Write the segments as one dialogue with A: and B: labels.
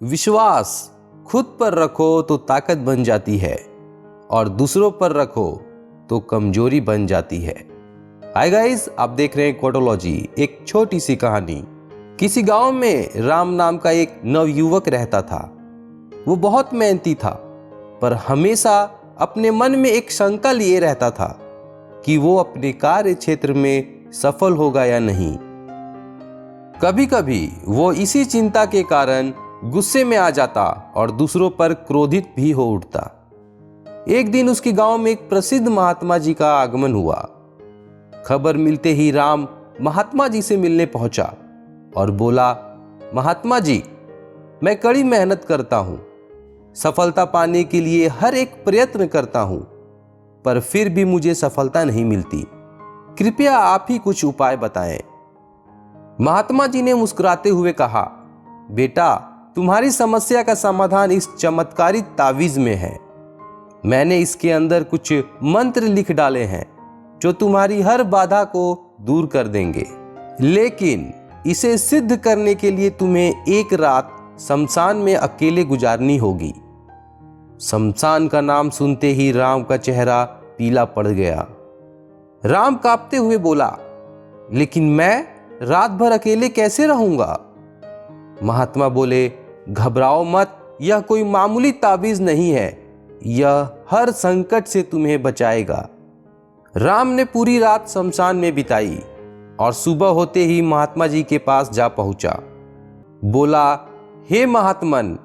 A: विश्वास खुद पर रखो तो ताकत बन जाती है और दूसरों पर रखो तो कमजोरी बन जाती है। हाय गाइस, आप देख रहे हैं कोटोलॉजी। एक छोटी सी कहानी। किसी गांव में राम नाम का एक नवयुवक रहता था। वो बहुत मेहनती था, पर हमेशा अपने मन में एक शंका लिए रहता था कि वो अपने कार्य क्षेत्र में सफल होगा या नहीं। कभी कभी वो इसी चिंता के कारण गुस्से में आ जाता और दूसरों पर क्रोधित भी हो उठता। एक दिन उसके गांव में एक प्रसिद्ध महात्मा जी का आगमन हुआ। खबर मिलते ही राम महात्मा जी से मिलने पहुंचा और बोला, महात्मा जी, मैं कड़ी मेहनत करता हूं, सफलता पाने के लिए हर एक प्रयत्न करता हूं, पर फिर भी मुझे सफलता नहीं मिलती। कृपया आप ही कुछ उपाय बताएं। महात्मा जी ने मुस्कुराते हुए कहा, बेटा, तुम्हारी समस्या का समाधान इस चमत्कारी तावीज में है। मैंने इसके अंदर कुछ मंत्र लिख डाले हैं जो तुम्हारी हर बाधा को दूर कर देंगे, लेकिन इसे सिद्ध करने के लिए तुम्हें एक रात शमशान में अकेले गुजारनी होगी। शमशान का नाम सुनते ही राम का चेहरा पीला पड़ गया। राम कांपते हुए बोला, लेकिन मैं रात भर अकेले कैसे रहूंगा? महात्मा बोले, घबराओ मत, यह कोई मामूली ताबीज नहीं है, यह हर संकट से तुम्हें बचाएगा। राम ने पूरी रात शमशान में बिताई और सुबह होते ही महात्मा जी के पास जा पहुंचा। बोला, हे महात्मन,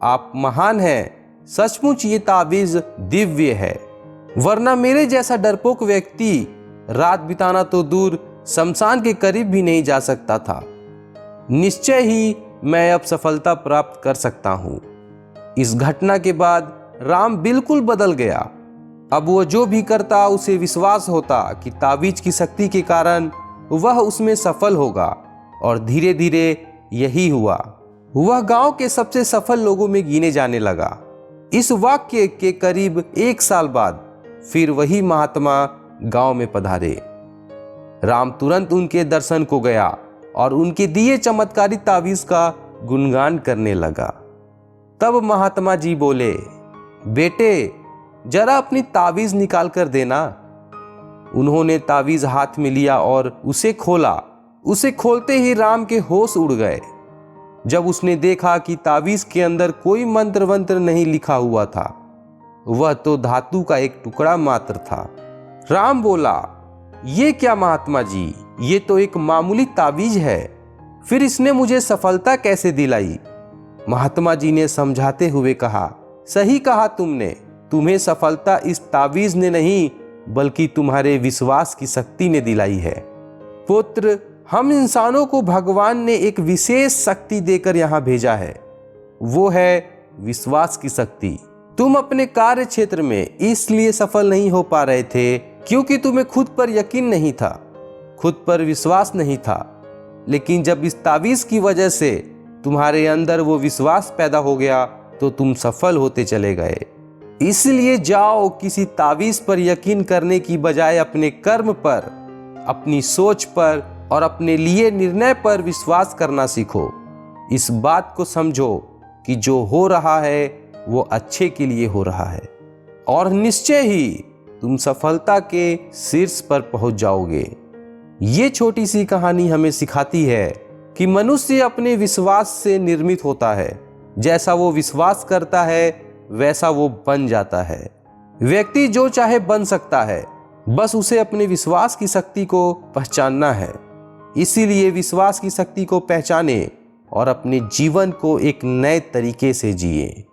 A: आप महान हैं, सचमुच ये ताबीज दिव्य है, वरना मेरे जैसा डरपोक व्यक्ति रात बिताना तो दूर शमशान के करीब भी नहीं जा सकता था। निश्चय ही मैं अब सफलता प्राप्त कर सकता हूं। इस घटना के बाद राम बिल्कुल बदल गया। अब वो जो भी करता उसे विश्वास होता कि ताबीज की शक्ति के कारण वह उसमें सफल होगा, और धीरे धीरे यही हुआ। वह गांव के सबसे सफल लोगों में गिने जाने लगा। इस वाक्य के करीब 1 साल बाद फिर वही महात्मा गांव में पधारे। राम तुरंत उनके दर्शन को गया और उनके दिए चमत्कारी ताबीज का गुणगान करने लगा। तब महात्मा जी बोले, बेटे, जरा अपनी ताबीज निकाल कर देना। उन्होंने ताबीज हाथ में लिया और उसे खोला। उसे खोलते ही राम के होश उड़ गए। जब उसने देखा कि ताबीज के अंदर कोई मंत्र वंत्र नहीं लिखा हुआ था, वह तो धातु का एक टुकड़ा मात्र था। राम बोला, ये क्या महात्मा जी, ये तो एक मामूली ताबीज है, फिर इसने मुझे सफलता कैसे दिलाई? महात्मा जी ने समझाते हुए कहा, सही कहा तुमने, तुम्हें सफलता इस ताबीज ने नहीं बल्कि तुम्हारे विश्वास की शक्ति ने दिलाई है। पुत्र, हम इंसानों को भगवान ने एक विशेष शक्ति देकर यहाँ भेजा है, वो है विश्वास की शक्ति। तुम अपने कार्य क्षेत्र में इसलिए सफल नहीं हो पा रहे थे क्योंकि तुम्हें खुद पर यकीन नहीं था, खुद पर विश्वास नहीं था। लेकिन जब इस ताबीज की वजह से तुम्हारे अंदर वो विश्वास पैदा हो गया तो तुम सफल होते चले गए। इसलिए जाओ, किसी ताबीज पर यकीन करने की बजाय अपने कर्म पर, अपनी सोच पर और अपने लिए निर्णय पर विश्वास करना सीखो। इस बात को समझो कि जो हो रहा है वो अच्छे के लिए हो रहा है, और निश्चय ही तुम सफलता के शीर्ष पर पहुंच जाओगे। ये छोटी सी कहानी हमें सिखाती है कि मनुष्य अपने विश्वास से निर्मित होता है। जैसा वो विश्वास करता है वैसा वो बन जाता है। व्यक्ति जो चाहे बन सकता है, बस उसे अपने विश्वास की शक्ति को पहचानना है। इसीलिए विश्वास की शक्ति को पहचाने और अपने जीवन को एक नए तरीके से जिए।